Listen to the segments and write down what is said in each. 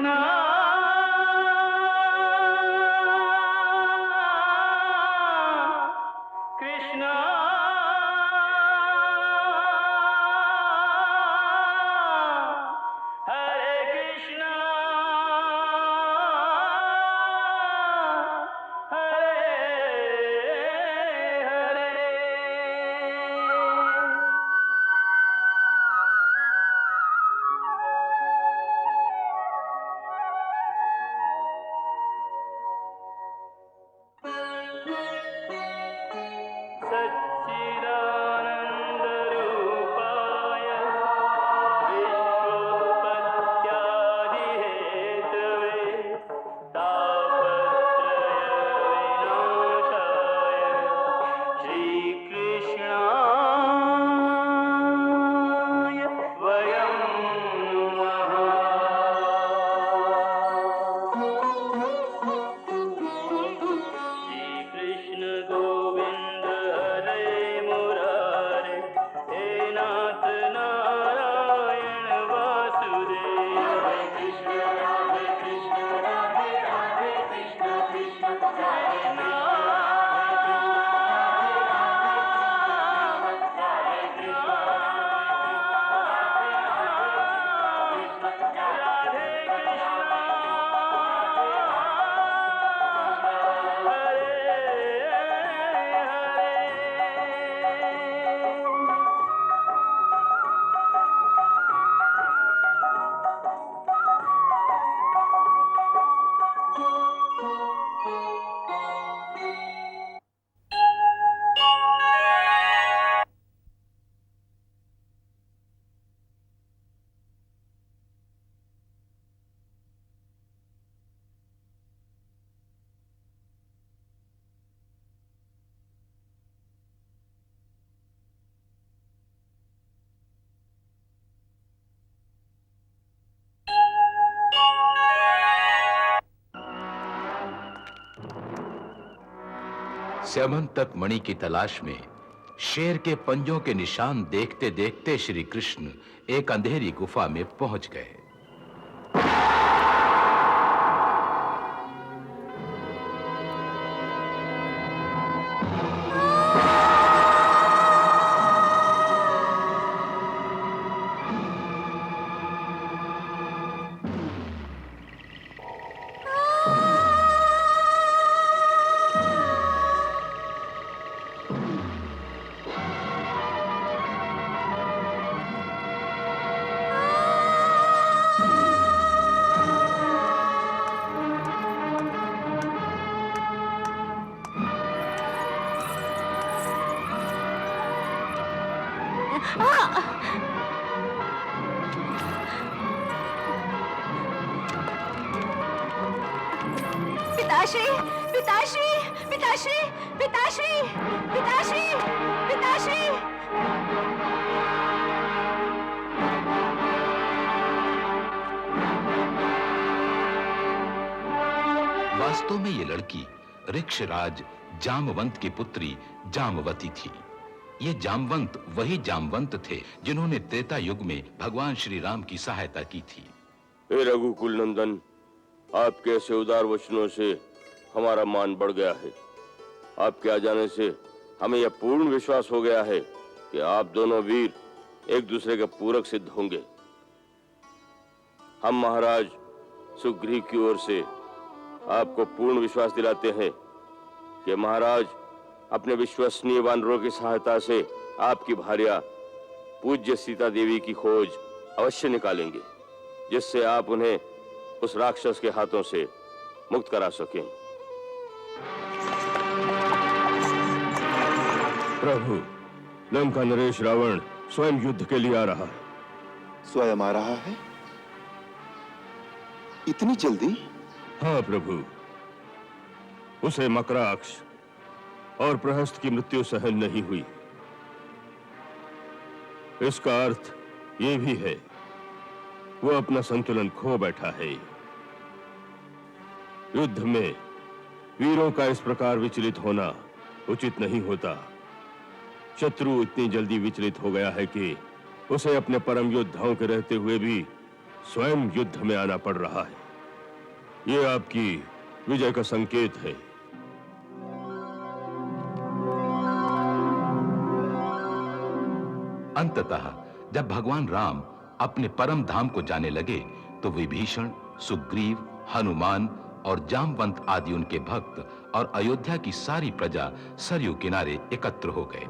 कृष्णा कृष्णा हरे कृष्णा हरे हरे। सच्चिदानन्दरूपाय विश्वोत्पत्त्यादिहेतवे तापत्रयविनाशाय श्रीकृष्णाय वयं नमः। श्रीकृष्ण गोविंद हरे मुरारे, हे नाथ नारायण वासुदेव। हरे कृष्ण राधे राधे कृष्ण कृष्ण हरे स्यमंतक मणि की तलाश में शेर के पंजों के निशान देखते देखते श्री कृष्ण एक अंधेरी गुफा में पहुंच गए। पिताश्री पिताश्री पिताश्री पिताश्री पिताश्री पिताश्री। वास्तव में ये लड़की ऋक्षराज जामवंत की पुत्री जामवती थी। ये जामवंत वही जामवंत थे जिन्होंने त्रेता युग में भगवान श्री राम की सहायता की थी। हे रघुकुल नंदन, आपके ऐसे उदार वचनों से हमारा मान बढ़ गया है। आपके आ जाने से हमें यह पूर्ण विश्वास हो गया है कि आप दोनों वीर एक दूसरे के पूरक सिद्ध होंगे। हम महाराज सुग्रीव की ओर से आपको पूर्ण विश्वास दिलाते हैं कि महाराज अपने विश्वसनीय वानरों की सहायता से आपकी भार्या पूज्य सीता देवी की खोज अवश्य निकालेंगे, जिससे आप उन्हें उस राक्षस के हाथों से मुक्त करा सकें। प्रभु, लंका नरेश रावण स्वयं युद्ध के लिए आ रहा है। स्वयं आ रहा है? इतनी जल्दी? हाँ प्रभु, उसे मकराक्ष और प्रहस्त की मृत्यु सहन नहीं हुई। इसका अर्थ ये भी है वो अपना संतुलन खो बैठा है। युद्ध में वीरों का इस प्रकार विचलित होना उचित नहीं होता। शत्रु इतनी जल्दी विचलित हो गया है कि उसे अपने परम योद्धाओं के रहते हुए भी स्वयं युद्ध में आना पड़ रहा है। ये आपकी विजय का संकेत है। अंततः जब भगवान राम अपने परम धाम को जाने लगे तो विभीषण, सुग्रीव, हनुमान और जामवंत आदि उनके भक्त और अयोध्या की सारी प्रजा सरयू किनारे एकत्र हो गए।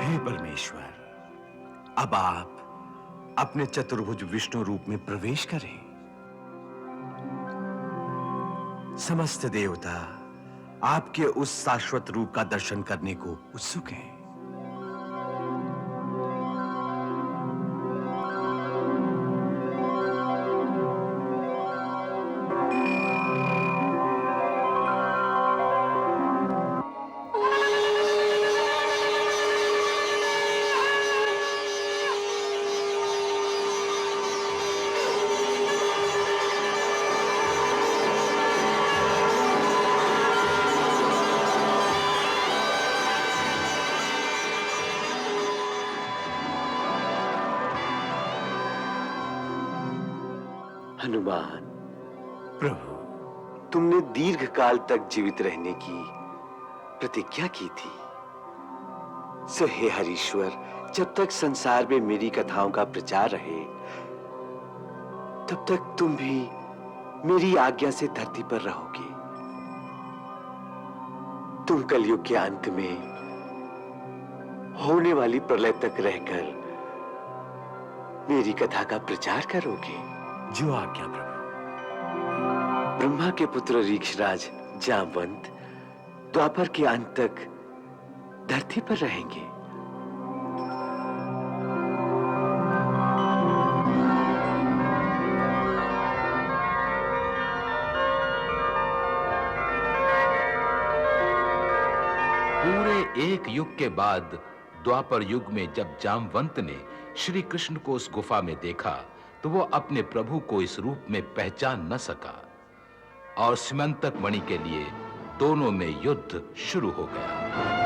हे परमेश्वर, अब आप अपने चतुर्भुज विष्णु रूप में प्रवेश करें। समस्त देवता आपके उस शाश्वत रूप का दर्शन करने को उत्सुक हैं। हनुमान, प्रभु, तुमने दीर्घ काल तक जीवित रहने की प्रतिज्ञा की थी। सो हे हरीश्वर, जब तक संसार में मेरी कथाओं का प्रचार रहे, तब तक तुम भी मेरी आज्ञा से धरती पर रहोगे। तुम कलयुग के अंत में होने वाली प्रलय तक रहकर मेरी कथा का प्रचार करोगे। जो आज्ञा प्रभु। ब्रह्मा के पुत्र रीक्षराज जामवंत द्वापर के अंत तक धरती पर रहेंगे। पूरे एक युग के बाद द्वापर युग में जब जामवंत ने श्री कृष्ण को उस गुफा में देखा तो वो अपने प्रभु को इस रूप में पहचान न सका और सिमंतक मणि के लिए दोनों में युद्ध शुरू हो गया।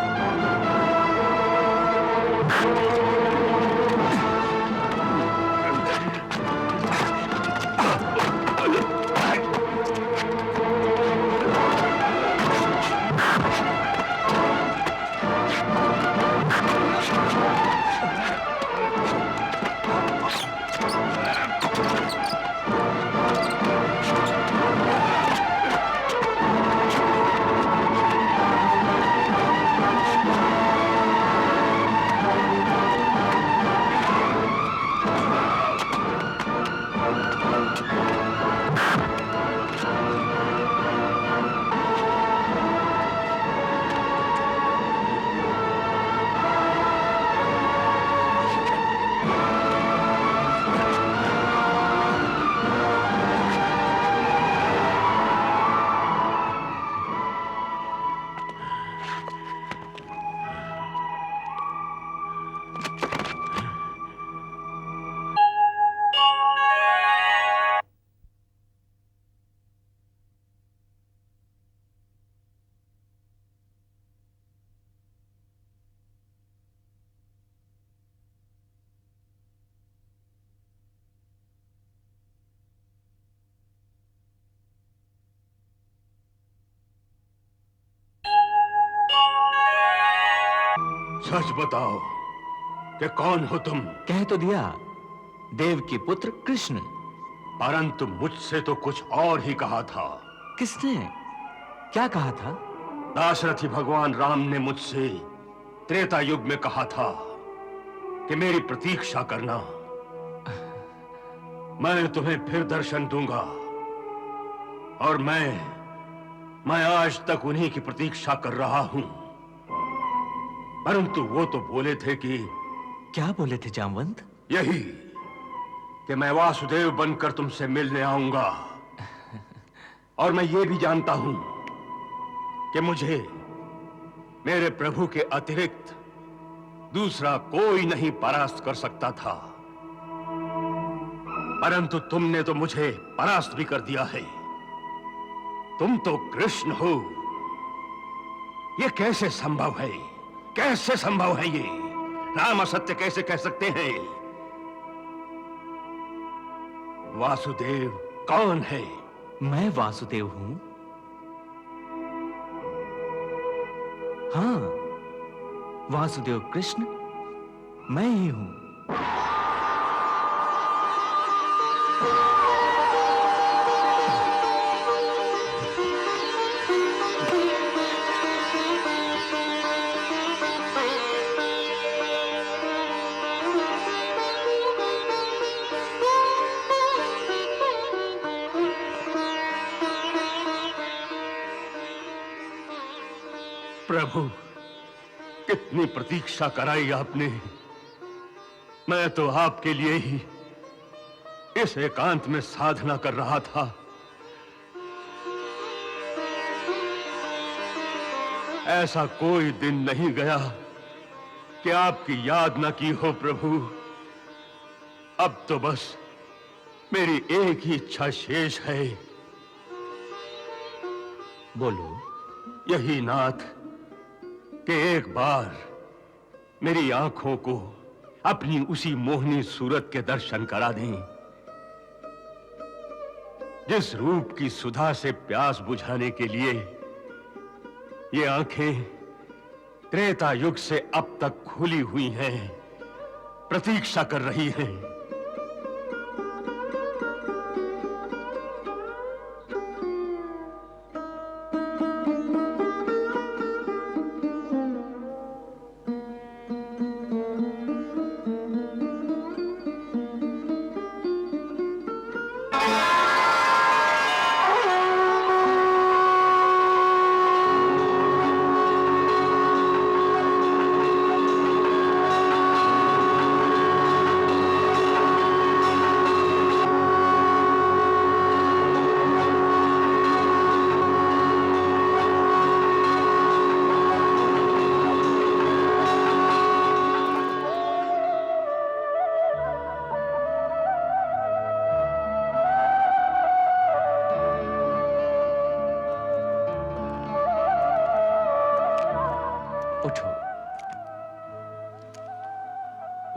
सच बताओ कि कौन हो तुम? कह तो दिया, देव के पुत्र कृष्ण। परंतु मुझसे तो कुछ और ही कहा था। किसने क्या कहा था? दाशरथी भगवान राम ने मुझसे त्रेता युग में कहा था कि मेरी प्रतीक्षा करना, मैं तुम्हें फिर दर्शन दूंगा। और मैं आज तक उन्हीं की प्रतीक्षा कर रहा हूं। परंतु वो तो बोले थे कि क्या बोले थे जामवंत? यही कि मैं वासुदेव बनकर तुमसे मिलने आऊंगा। और मैं ये भी जानता हूं कि मुझे मेरे प्रभु के अतिरिक्त दूसरा कोई नहीं परास्त कर सकता था। परंतु तुमने तो मुझे परास्त भी कर दिया है। तुम तो कृष्ण हो। ये कैसे संभव है? कैसे संभव है ये? राम असत्य कैसे कह सकते हैं? वासुदेव कौन है? मैं वासुदेव हूं। हाँ, वासुदेव कृष्ण मैं ही हूं। प्रभु, कितनी प्रतीक्षा कराई आपने। मैं तो आपके लिए ही इस एकांत में साधना कर रहा था। ऐसा कोई दिन नहीं गया कि आपकी याद न की हो प्रभु। अब तो बस मेरी एक ही इच्छा शेष है। बोलो। यही नाथ कि एक बार मेरी आंखों को अपनी उसी मोहनी सूरत के दर्शन करा दें, जिस रूप की सुधा से प्यास बुझाने के लिए ये आंखें त्रेता युग से अब तक खुली हुई हैं, प्रतीक्षा कर रही हैं।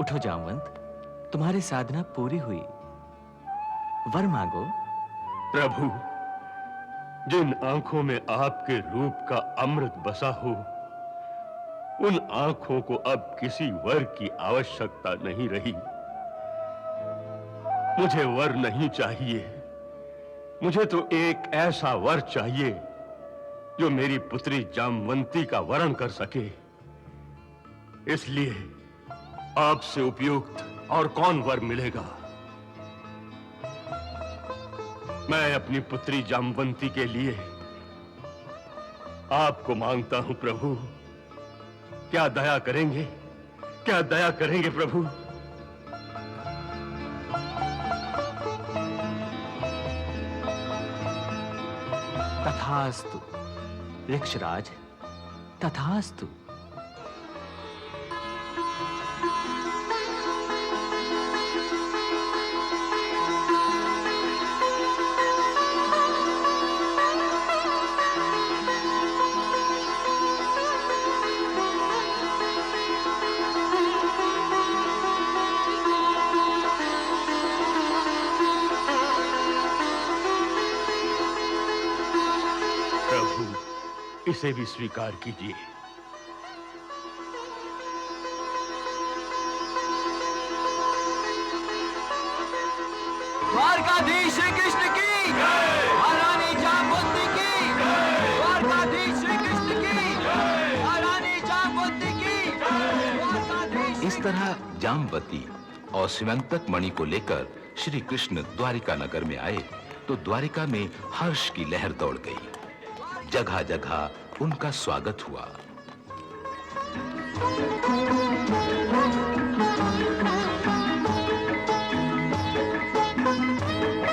उठो जामवंत, तुम्हारी साधना पूरी हुई। वर मांगो। प्रभु, जिन आंखों में आपके रूप का अमृत बसा हो, उन आंखों को अब किसी वर की आवश्यकता नहीं रही। मुझे वर नहीं चाहिए। मुझे तो एक ऐसा वर चाहिए जो मेरी पुत्री जामवंती का वरण कर सके। इसलिए आपसे उपयुक्त और कौन वर मिलेगा? मैं अपनी पुत्री जामवंती के लिए आपको मांगता हूं प्रभु। क्या दया करेंगे? क्या दया करेंगे प्रभु? तथास्तु ऋक्षराज, तथास्तु। इसे भी स्वीकार कीजिए। द्वारकाधीश श्री कृष्ण की जय, महारानी जामवंती की जय। द्वारकाधीश श्री कृष्ण की जय, महारानी जामवंती की जय। इस तरह जामवती और स्यवंतक मणि को लेकर श्री कृष्ण द्वारिका नगर में आए तो द्वारिका में हर्ष की लहर दौड़ गई। जगह जगह उनका स्वागत हुआ।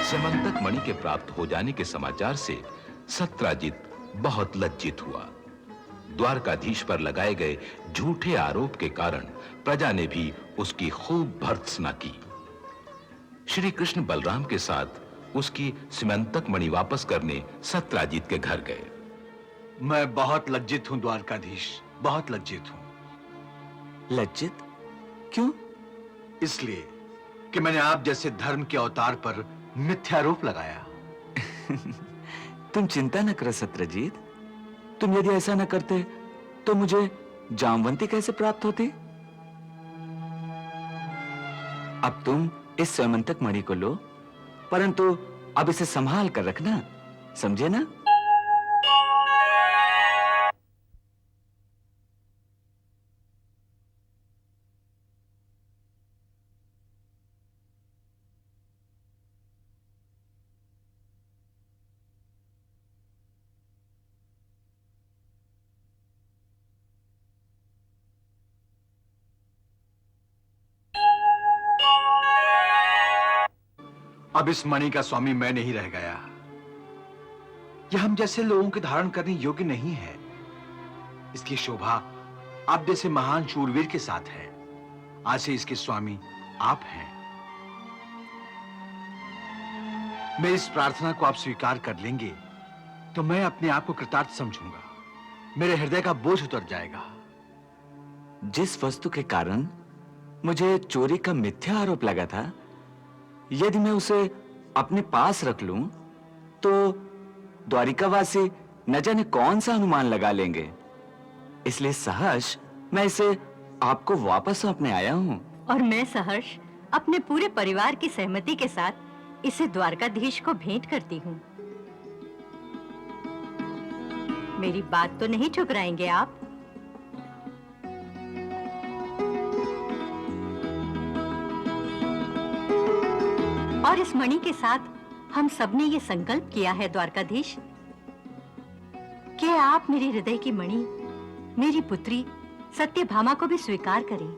स्यवंतक मणि के प्राप्त हो जाने के समाचार से सत्राजित बहुत लज्जित हुआ। द्वारकाधीश पर लगाए गए झूठे आरोप के कारण प्रजा ने भी उसकी खूब भर्त्सना की। श्री कृष्ण बलराम के साथ उसकी स्यमंतक मणि वापस करने सत्यराजीत के घर गए। मैं बहुत लज्जित हूं द्वारकाधीश, बहुत लज्जित हूं। लज्जित? क्यों? इसलिए कि मैंने आप जैसे धर्म के अवतार पर मिथ्यारोप लगाया। तुम चिंता न करो सत्यजीत। तुम यदि ऐसा न करते तो मुझे जामवंती कैसे प्राप्त होती? अब तुम इस स्वयंतक मणि को लो, परंतु अब इसे संभाल कर रखना, समझे ना? अब इस मणि का स्वामी मैं नहीं रह गया। यह हम जैसे लोगों के धारण करने योग्य नहीं है। इसकी शोभा आप जैसे महान शूरवीर के साथ है। आज से इसके स्वामी आप हैं। मैं इस प्रार्थना को आप स्वीकार कर लेंगे तो मैं अपने आप को कृतार्थ समझूंगा। मेरे हृदय का बोझ उतर जाएगा। जिस वस्तु के कारण मुझे चोरी का मिथ्या आरोप लगा था, यदि मैं उसे अपने पास रख लूं, तो द्वारिकावासी न जाने कौन सा अनुमान लगा लेंगे। इसलिए सहर्ष मैं इसे आपको वापस सौंपने आया हूं। और मैं सहर्ष अपने पूरे परिवार की सहमति के साथ इसे द्वारकाधीश को भेंट करती हूँ। मेरी बात तो नहीं ठुकराएंगे आप? और इस मणि के साथ हम सबने ये संकल्प किया है द्वारकाधीश कि आप मेरे हृदय की मणि, मेरी पुत्री सत्यभामा को भी स्वीकार करें।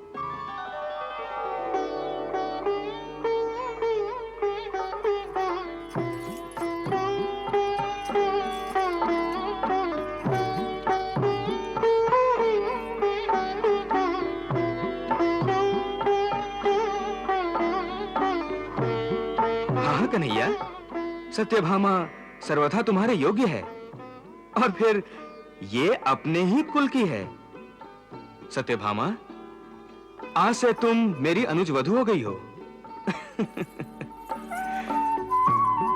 कन्हैया, सत्यभामा सर्वथा तुम्हारे योग्य है, और फिर ये अपने ही कुल की है। सत्यभामा, आज से तुम मेरी अनुज वधू हो गई हो।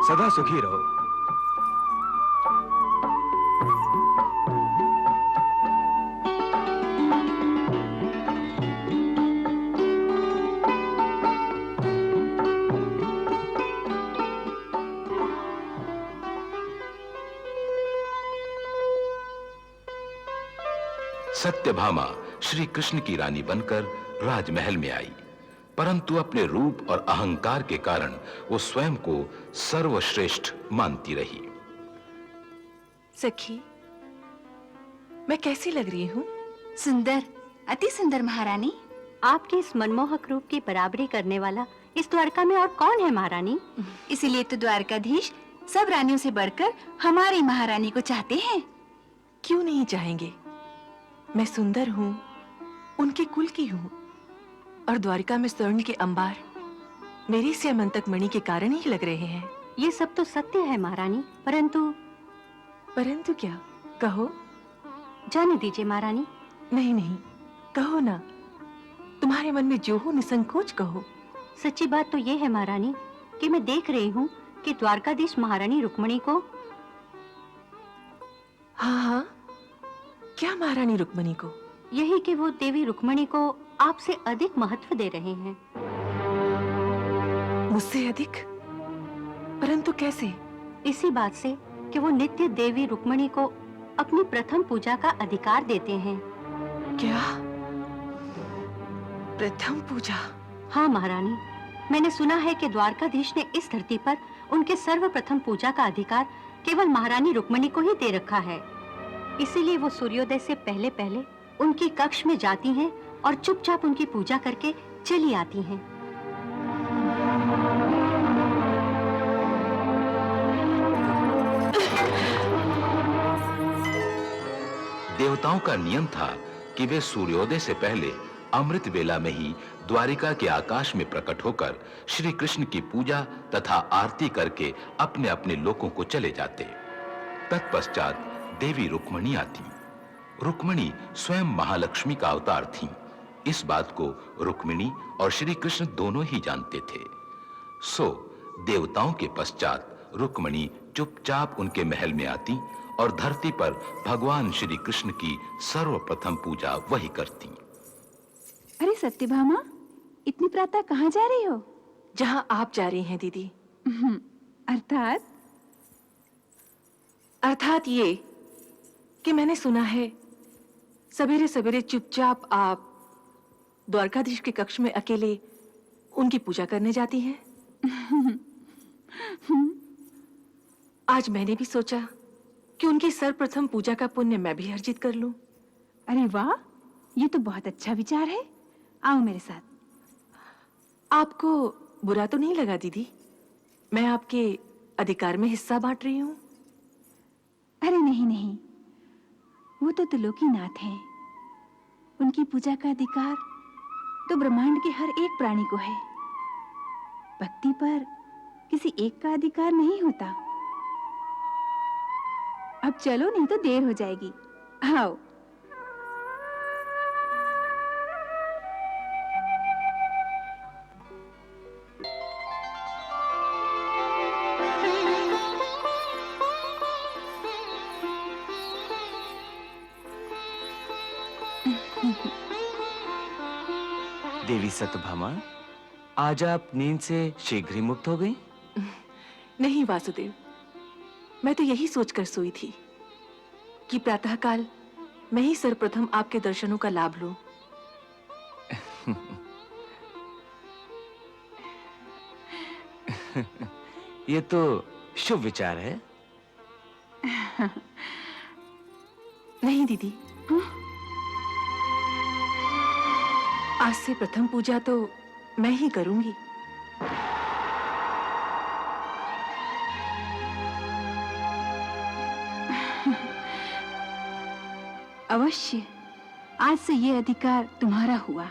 सदा सुखी रहो। सत्यभामा श्री कृष्ण की रानी बनकर राजमहल में आई, परंतु अपने रूप और अहंकार के कारण वो स्वयं को सर्वश्रेष्ठ मानती रही। सखी, मैं कैसी लग रही हूँ? सुंदर, अति सुंदर महारानी। आपके इस मनमोहक रूप की बराबरी करने वाला इस द्वारका में और कौन है महारानी? इसीलिए तो द्वारकाधीश सब रानियों से बढ़कर हमारी महारानी को चाहते हैं। क्यों नहीं चाहेंगे? मैं सुंदर हूँ, उनके कुल की हूँ, और द्वारिका में स्वर्ण के अंबार मेरी स्यमंतक मणि के कारण ही लग रहे हैं। ये सब तो सत्य है महारानी, परंतु क्या? कहो। जाने दीजिए महारानी। नहीं नहीं, कहो ना। तुम्हारे मन में जो हो निसंकोच कहो। सच्ची बात तो ये है महारानी कि मैं देख रही हूँ कि द्वारकाधीश महारानी रुक्मणी को। हाँ हाँ, क्या महारानी रुक्मणी को? यही कि वो देवी रुक्मणी को आपसे अधिक महत्व दे रहे हैं। मुझसे अधिक? परंतु कैसे? इसी बात से कि वो नित्य देवी रुक्मणी को अपनी प्रथम पूजा का अधिकार देते हैं। क्या? प्रथम पूजा? हाँ महारानी, मैंने सुना है कि द्वारकाधीश ने इस धरती पर उनके सर्वप्रथम पूजा का अधिकार केवल महारानी रुक्मणी को ही दे रखा है। इसीलिए वो सूर्योदय से पहले पहले उनकी कक्ष में जाती हैं और चुपचाप उनकी पूजा करके चली आती हैं। देवताओं का नियम था कि वे सूर्योदय से पहले अमृत वेला में ही द्वारिका के आकाश में प्रकट होकर श्री कृष्ण की पूजा तथा आरती करके अपने अपने लोकों को चले जाते। तत्पश्चात देवी रुक्मणी आती। रुक्मणी स्वयं महालक्ष्मी का अवतार थीं। इस बात को रुक्मिणी और श्री कृष्ण दोनों ही जानते थे। सो देवताओं के पश्चात रुक्मणी चुपचाप उनके महल में आती और धरती पर भगवान श्री कृष्ण की सर्वप्रथम पूजा वही करती। अरे सत्यभामा, इतनी प्रातः कहाँ जा रही हो? जहां आप जा रही हैं दीदी। अर्थात? अर्थात ये कि मैंने सुना है सवेरे सवेरे चुपचाप आप द्वारकाधीश के कक्ष में अकेले उनकी पूजा करने जाती हैं। आज मैंने भी सोचा कि उनकी सर्वप्रथम पूजा का पुण्य मैं भी अर्जित कर लूं। अरे वाह, ये तो बहुत अच्छा विचार है। आओ मेरे साथ। आपको बुरा तो नहीं लगा दीदी? मैं आपके अधिकार में हिस्सा बांट रही हूं। अरे नहीं नहीं, वो तो त्रिलोकीनाथ हैं। उनकी पूजा का अधिकार तो ब्रह्मांड के हर एक प्राणी को है। भक्ति पर किसी एक का अधिकार नहीं होता। अब चलो, नहीं तो देर हो जाएगी। आओ। देवी सत्यभामा, आज आप नींद से शीघ्र ही मुक्त हो गई? नहीं वासुदेव, मैं तो यही सोचकर सोई थी कि प्रातःकाल मैं ही सर्वप्रथम आपके दर्शनों का लाभ लूं। ये तो शुभ विचार है। नहीं दीदी, आज से प्रथम पूजा तो मैं ही करूंगी। अवश्य, आज से ये अधिकार तुम्हारा हुआ।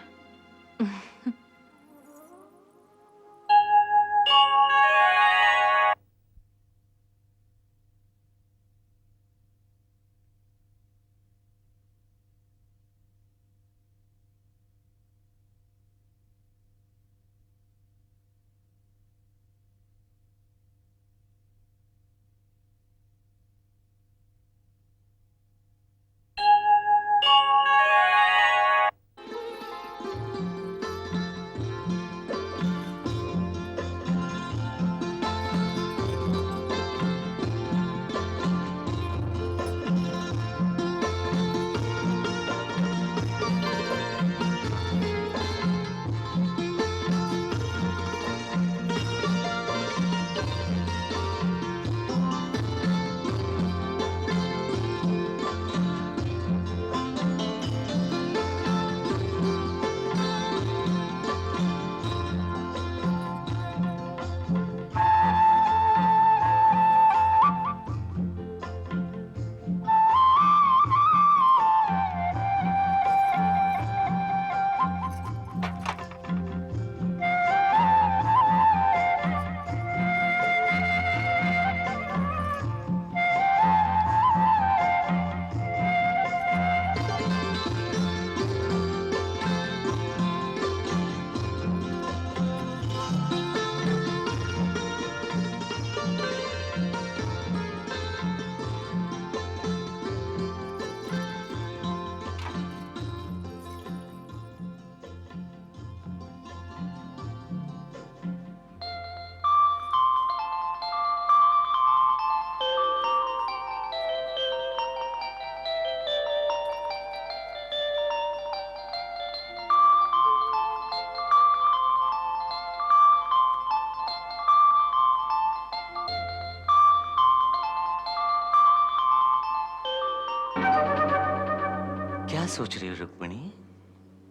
क्या सोच रही हो रुक्मिणी?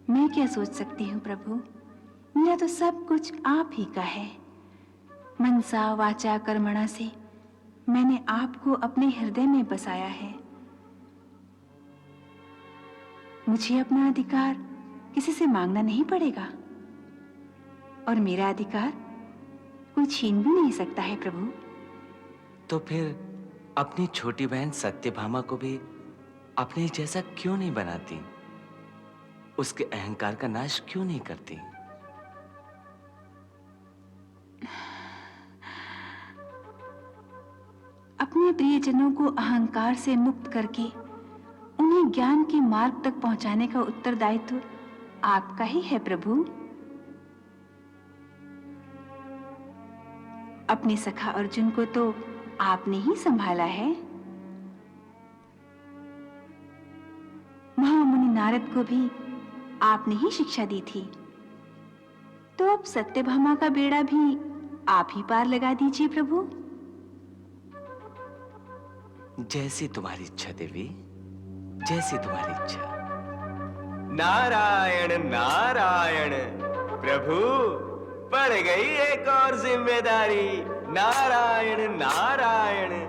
मैं क्या सोच सकती हूँ प्रभु, मेरा तो सब कुछ आप ही का है। मनसा वाचा कर्मणा से मैंने आपको अपने हृदय में बसाया है। मुझे अपना अधिकार किसी से मांगना नहीं पड़ेगा और मेरा अधिकार कोई छीन भी नहीं सकता है प्रभु। तो फिर अपनी छोटी बहन सत्यभामा को भी अपने जैसा क्यों नहीं बनाती? उसके अहंकार का नाश क्यों नहीं करती? अपने प्रियजनों को अहंकार से मुक्त करके उन्हें ज्ञान के मार्ग तक पहुंचाने का उत्तरदायित्व आपका ही है प्रभु। अपने सखा अर्जुन को तो आपने ही संभाला है। महामुनि नारद को भी आपने ही शिक्षा दी थी, तो अब सत्यभामा का बेड़ा भी आप ही पार लगा दीजिए प्रभु। जैसी तुम्हारी इच्छा देवी, जैसी तुम्हारी इच्छा। नारायण नारायण, प्रभु पड़ गई एक और जिम्मेदारी। नारायण नारायण।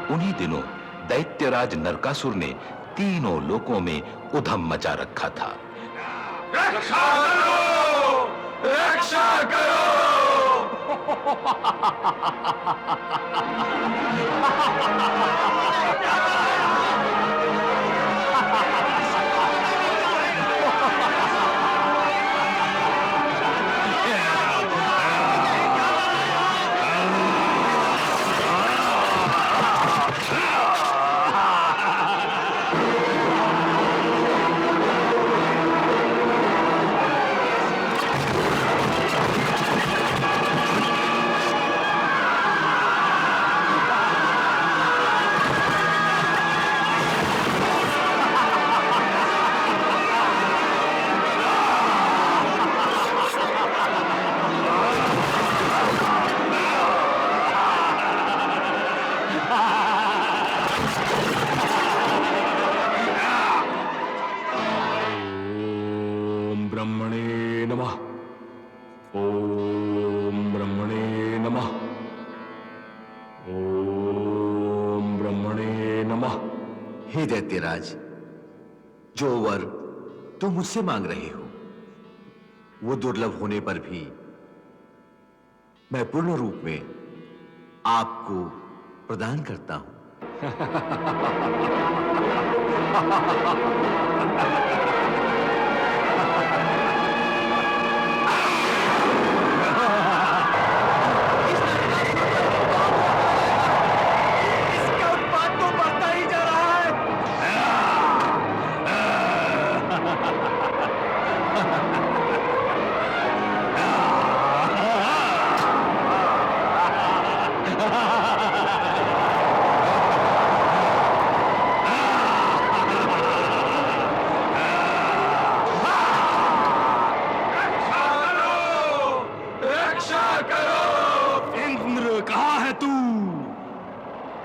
उन्हीं दिनों दैत्यराज नरकासुर ने तीनों लोकों में उधम मचा रखा था। रक्षा करो, रक्षा करो। ब्रह्मणे नमः। ओम ब्रह्मणे नमः। ओम ब्रह्मणे नमः। हे दैत्यराज, जो वर तुम मुझसे मांग रहे हो वो दुर्लभ होने पर भी मैं पूर्ण रूप में आपको प्रदान करता हूं।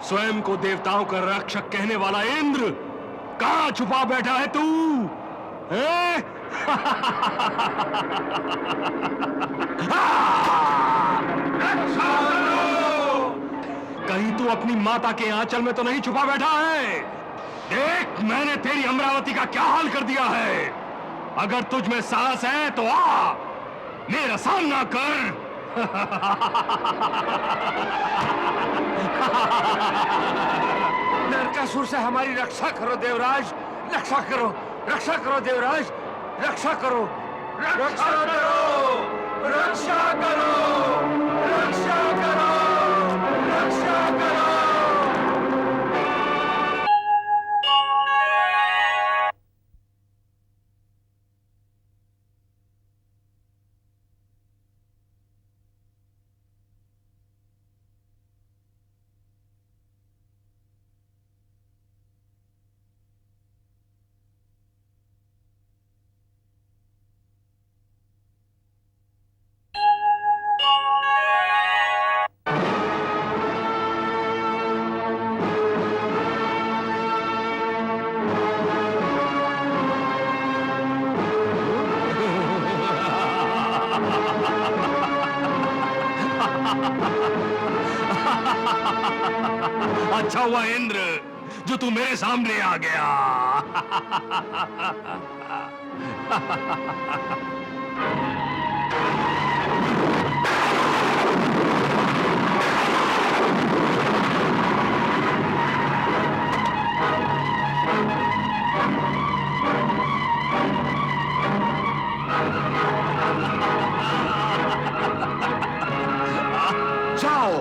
स्वयं को देवताओं का रक्षक कहने वाला इंद्र, कहां छुपा बैठा है तू? कहीं तू अपनी माता के आंचल में तो नहीं छुपा बैठा है? देख, मैंने तेरी अमरावती का क्या हाल कर दिया है। अगर तुझ में साहस है तो आ, मेरा सामना कर। नरकासुर से हमारी रक्षा करो देवराज, रक्षा करो, रक्षा करो देवराज, रक्षा करो, रक्षा करो, रक्षा करो, रक्षा करो, रक्षा करो। अच्छा हुआ इंद्र जो तू मेरे सामने आ गया। जाओ।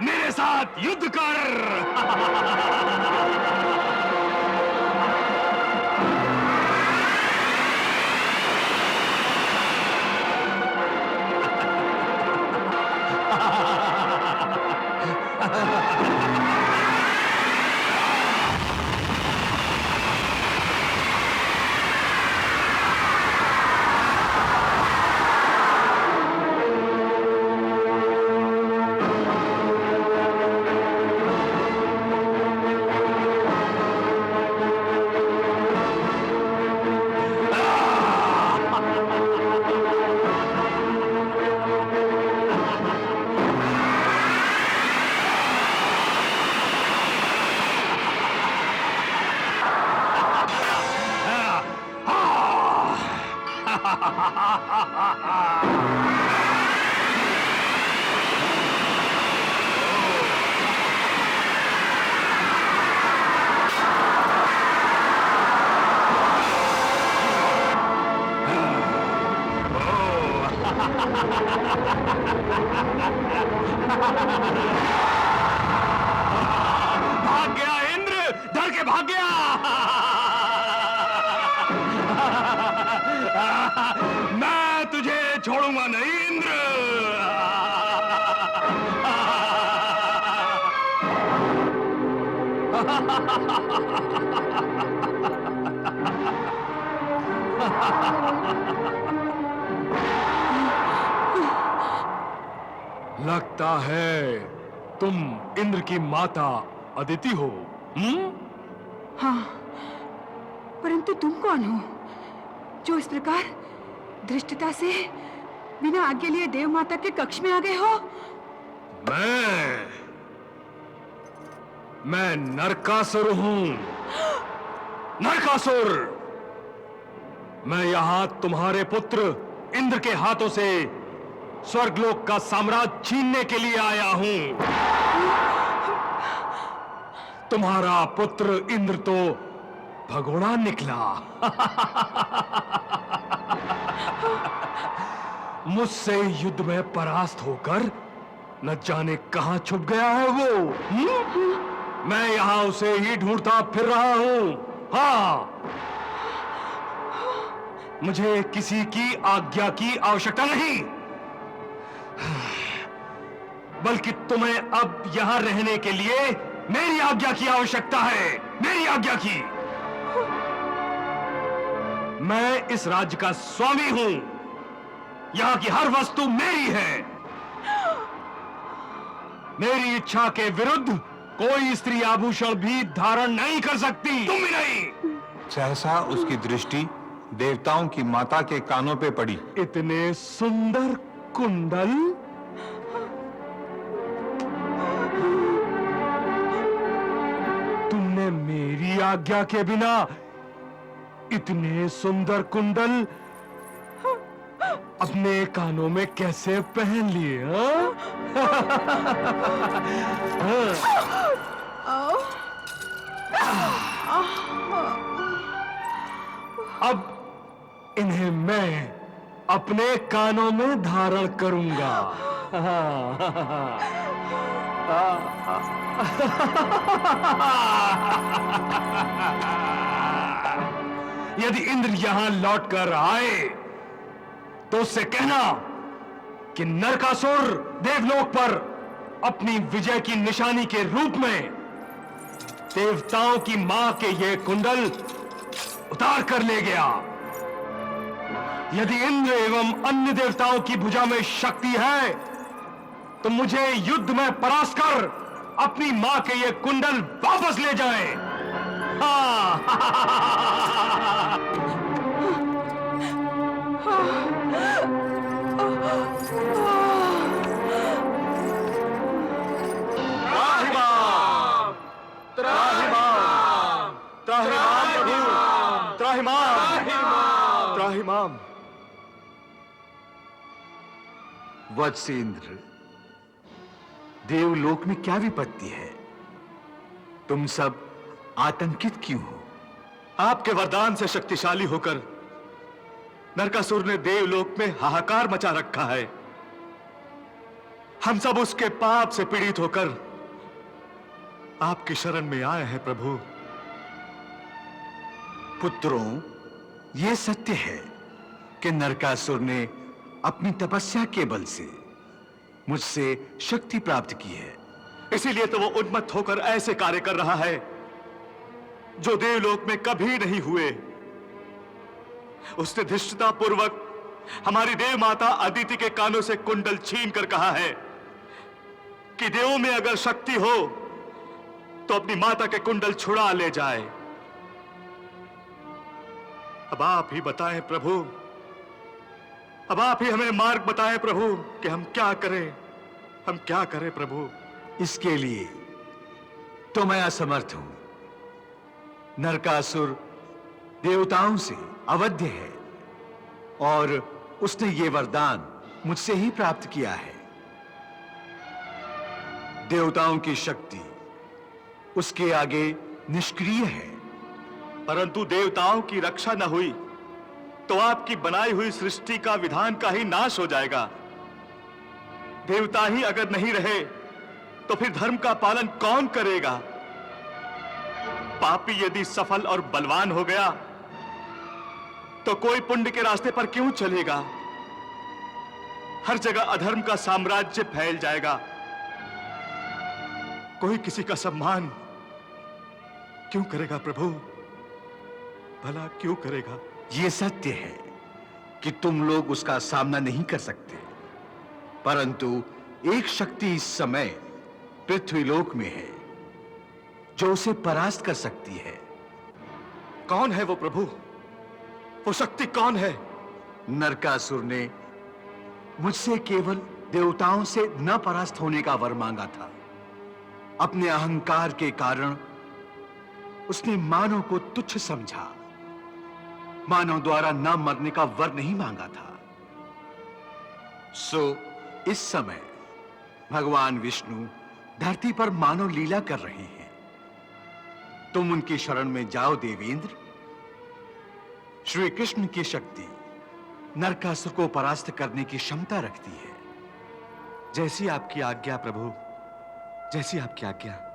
मेरे साथ युद्ध कर। भाग गया इंद्र, डर के भाग गया। मैं तुझे छोड़ूंगा नहीं इंद्र। लगता है तुम इंद्र की माता अदिति हो। हाँ, परंतु तुम कौन हो जो इस प्रकार धृष्टता से बिना आज्ञा लिए देव माता के कक्ष में आ गए हो? मैं नरकासुर हूं। नरकासुर, मैं यहां तुम्हारे पुत्र इंद्र के हाथों से स्वर्गलोक का साम्राज्य छीनने के लिए आया हूं। तुम्हारा पुत्र इंद्र तो भगोड़ा निकला। मुझसे युद्ध में परास्त होकर न जाने कहां छुप गया है वो। मैं यहां उसे ही ढूंढता फिर रहा हूं। हाँ, मुझे किसी की आज्ञा की आवश्यकता नहीं, बल्कि तुम्हें अब यहां रहने के लिए मेरी आज्ञा की आवश्यकता है। मेरी आज्ञा की। मैं इस राज्य का स्वामी हूं। यहां की हर वस्तु मेरी है। मेरी इच्छा के विरुद्ध कोई स्त्री आभूषण भी धारण नहीं कर सकती। तुम भी नहीं। सहसा उसकी दृष्टि देवताओं की माता के कानों पे पड़ी। इतने सुंदर कुंडल, तुमने मेरी आज्ञा के बिना इतने सुंदर कुंडल अपने कानों में कैसे पहन लिए? अब इन्हें मैं अपने कानों में धारण करूंगा। यदि इंद्र यहां लौट कर आए तो उससे कहना कि नरकासुर देवलोक पर अपनी विजय की निशानी के रूप में देवताओं की मां के ये कुंडल उतार कर ले गया। यदि इंद्र एवं अन्य देवताओं की भुजा में शक्ति है तो मुझे युद्ध में परास्त कर अपनी मां के ये कुंडल वापस ले जाएं। हाँ। त्राहिमाम। वत्सेंद्र, देवलोक में क्या विपत्ति है? तुम सब आतंकित क्यों हो? आपके वरदान से शक्तिशाली होकर नरकासुर ने देवलोक में हाहाकार मचा रखा है। हम सब उसके पाप से पीड़ित होकर आपकी शरण में आए हैं प्रभु। पुत्रों, यह सत्य है कि नरकासुर ने अपनी तपस्या के बल से मुझसे शक्ति प्राप्त की है। इसीलिए तो वो उन्मत्त होकर ऐसे कार्य कर रहा है जो देवलोक में कभी नहीं हुए। उसने धृष्टता पूर्वक हमारी देव माता अदिति के कानों से कुंडल छीन कर कहा है कि देवों में अगर शक्ति हो तो अपनी माता के कुंडल छुड़ा ले जाए। अब आप ही बताएं प्रभु, अब आप ही हमें मार्ग बताएं प्रभु कि हम क्या करें, हम क्या करें प्रभु। इसके लिए तो मैं असमर्थ हूं। नरकासुर देवताओं से अवध्य है और उसने ये वरदान मुझसे ही प्राप्त किया है। देवताओं की शक्ति उसके आगे निष्क्रिय है। परंतु देवताओं की रक्षा न हुई तो आपकी बनाई हुई सृष्टि का विधान का ही नाश हो जाएगा। देवता ही अगर नहीं रहे तो फिर धर्म का पालन कौन करेगा? पापी यदि सफल और बलवान हो गया तो कोई पुण्य के रास्ते पर क्यों चलेगा? हर जगह अधर्म का साम्राज्य फैल जाएगा। कोई किसी का सम्मान क्यों करेगा प्रभु? भला क्यों करेगा? यह सत्य है कि तुम लोग उसका सामना नहीं कर सकते, परंतु एक शक्ति इस समय पृथ्वीलोक में है जो उसे परास्त कर सकती है। कौन है वो प्रभु? वो शक्ति कौन है? नरकासुर ने मुझसे केवल देवताओं से न परास्त होने का वर मांगा था। अपने अहंकार के कारण उसने मानव को तुच्छ समझा। मानव द्वारा न मरने का वर नहीं मांगा था। सो इस समय भगवान विष्णु धरती पर मानव लीला कर रहे हैं। तुम उनकी शरण में जाओ देवेंद्र। श्री कृष्ण की शक्ति नरकासुर को परास्त करने की क्षमता रखती है। जैसी आपकी आज्ञा प्रभु, जैसी आपकी आज्ञा।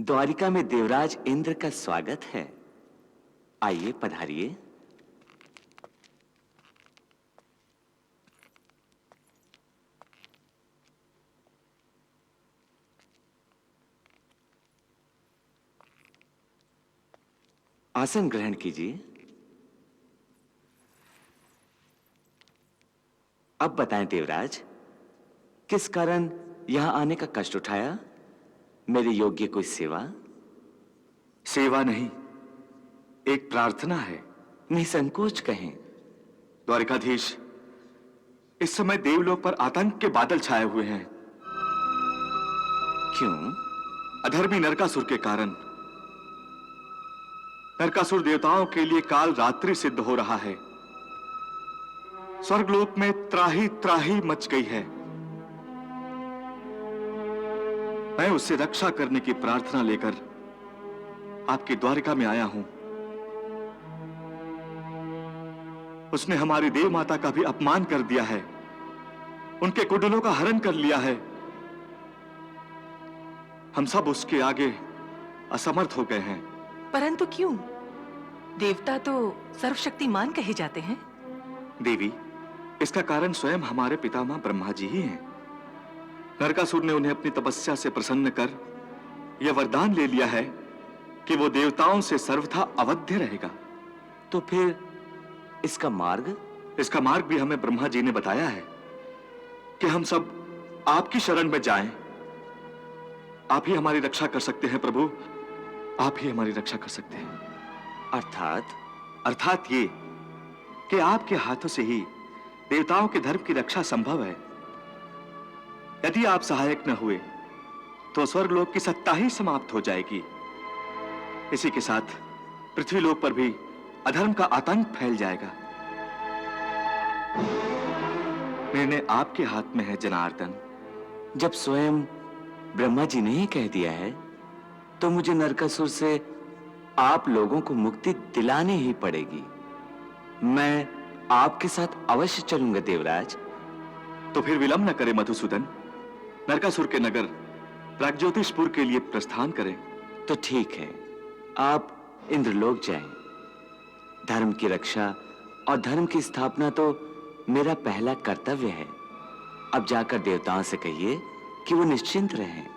द्वारिका में देवराज इंद्र का स्वागत है। आइए पधारिए। आसन ग्रहण कीजिए। अब बताएं देवराज, किस कारण यहां आने का कष्ट उठाया? मेरे योग्य कोई सेवा? सेवा नहीं, एक प्रार्थना है। निसंकोच कहें। द्वारिकाधीश, इस समय देवलोक पर आतंक के बादल छाए हुए हैं। क्यों? अधर्मी नरकासुर के कारण। नरकासुर देवताओं के लिए काल रात्रि सिद्ध हो रहा है। स्वर्गलोक में त्राही त्राही मच गई है। मैं उससे रक्षा करने की प्रार्थना लेकर आपकी द्वारिका में आया हूं। उसने हमारी देव माता का भी अपमान कर दिया है, उनके कुंडलों का हरण कर लिया है। हम सब उसके आगे असमर्थ हो गए हैं। परंतु क्यों? देवता तो सर्वशक्तिमान कहे जाते हैं। देवी, इसका कारण स्वयं हमारे पितामह ब्रह्मा जी ही हैं। नरकासुर ने उन्हें अपनी तपस्या से प्रसन्न कर यह वरदान ले लिया है कि वो देवताओं से सर्वथा अवध्य रहेगा। तो फिर इसका मार्ग? इसका मार्ग भी हमें ब्रह्मा जी ने बताया है कि हम सब आपकी शरण में जाएं। आप ही हमारी रक्षा कर सकते हैं प्रभु, आप ही हमारी रक्षा कर सकते हैं। अर्थात ये कि आपके हाथों से ही देवताओं के धर्म की रक्षा संभव है। यदि आप सहायक न हुए तो स्वर्गलोक की सत्ता ही समाप्त हो जाएगी। इसी के साथ पृथ्वीलोक पर भी अधर्म का आतंक फैल जाएगा। निर्णय आपके हाथ में है जनार्दन। जब स्वयं ब्रह्मा जी ने ही कह दिया है तो मुझे नरकासुर से आप लोगों को मुक्ति दिलानी ही पड़ेगी। मैं आपके साथ अवश्य चलूंगा देवराज। तो फिर विलंब न करें मधुसूदन, नरकासुर के नगर प्राग्ज्योतिषपुर के लिए प्रस्थान करें। तो ठीक है, आप इंद्रलोक जाएं। धर्म की रक्षा और धर्म की स्थापना तो मेरा पहला कर्तव्य है। अब जाकर देवताओं से कहिए कि वो निश्चिंत रहें।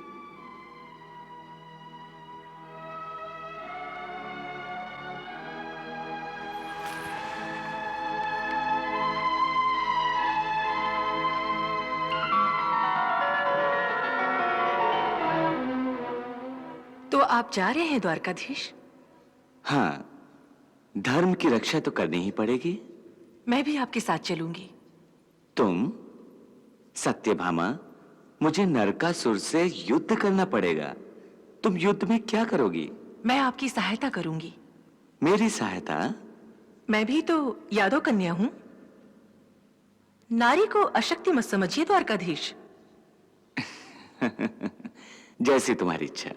तो आप जा रहे हैं द्वारकाधीश? हाँ, धर्म की रक्षा तो करनी ही पड़ेगी। मैं भी आपके साथ चलूंगी। तुम? सत्यभामा, मुझे नरकासुर से युद्ध करना पड़ेगा। तुम युद्ध में क्या करोगी? मैं आपकी सहायता करूंगी। मेरी सहायता? मैं भी तो यादव कन्या हूं। नारी को अशक्ति मत समझिए द्वारकाधीश। जैसी तुम्हारी इच्छा।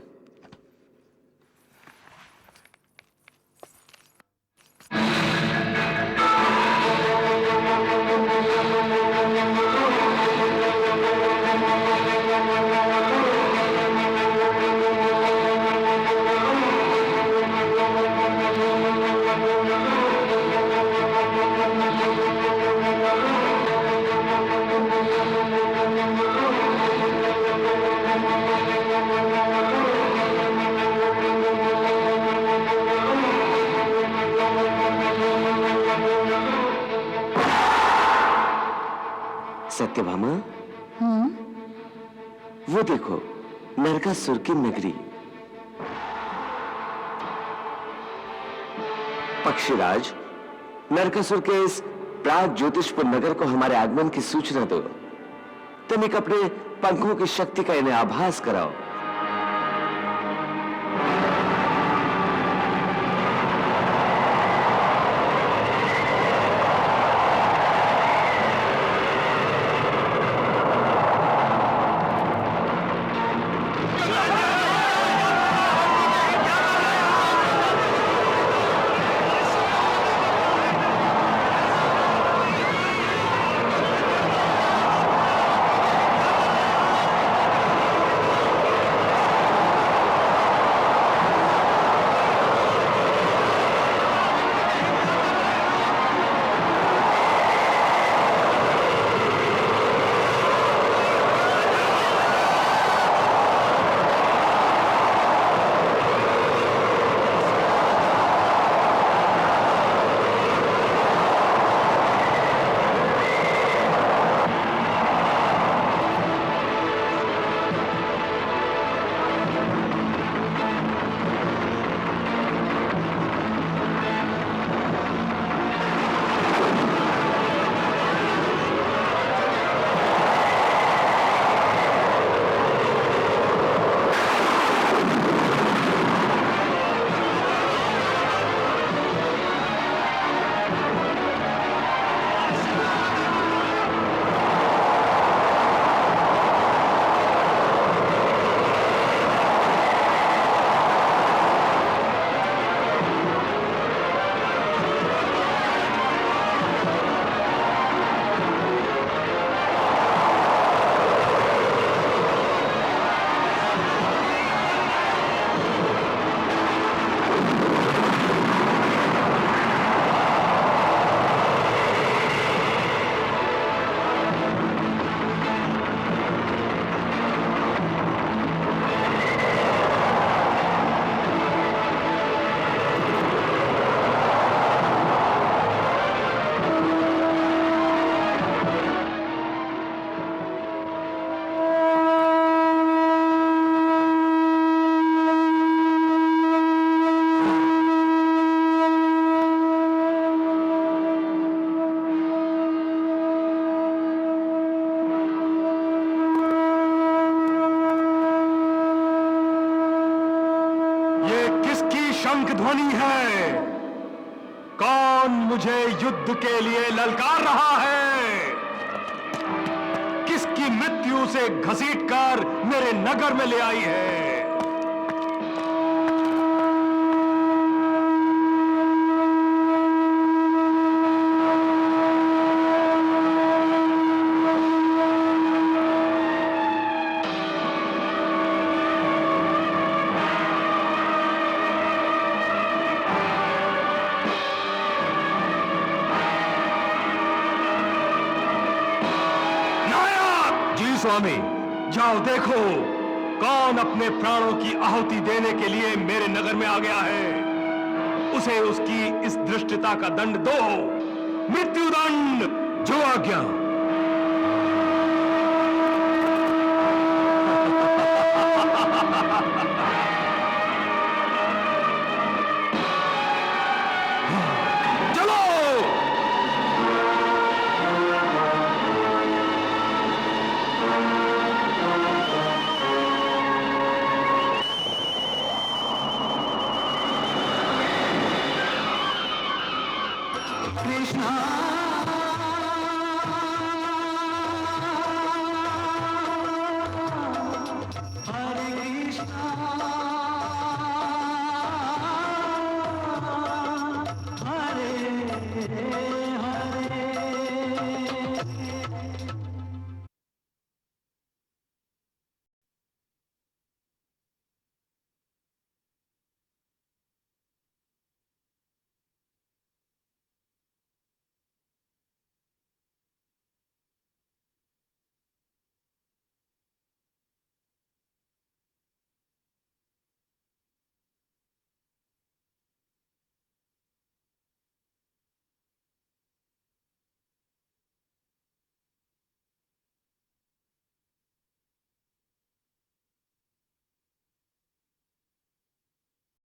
सत्यभामा, वो देखो नरकासुर की नगरी। पक्षीराज, नरकासुर के इस प्राग्ज्योतिषपुर नगर को हमारे आगमन की सूचना दो। तुम एक अपने पंखों की शक्ति का इन्हें आभास कराओ। ध्वनि है? कौन मुझे युद्ध के लिए ललकार रहा है? किसकी मृत्यु से घसीटकर मेरे नगर में ले आई है? स्वामी, जाओ देखो कौन अपने प्राणों की आहुति देने के लिए मेरे नगर में आ गया है। उसे उसकी इस धृष्टता का दंड दो, मृत्युदंड। जो आज्ञा। Krishna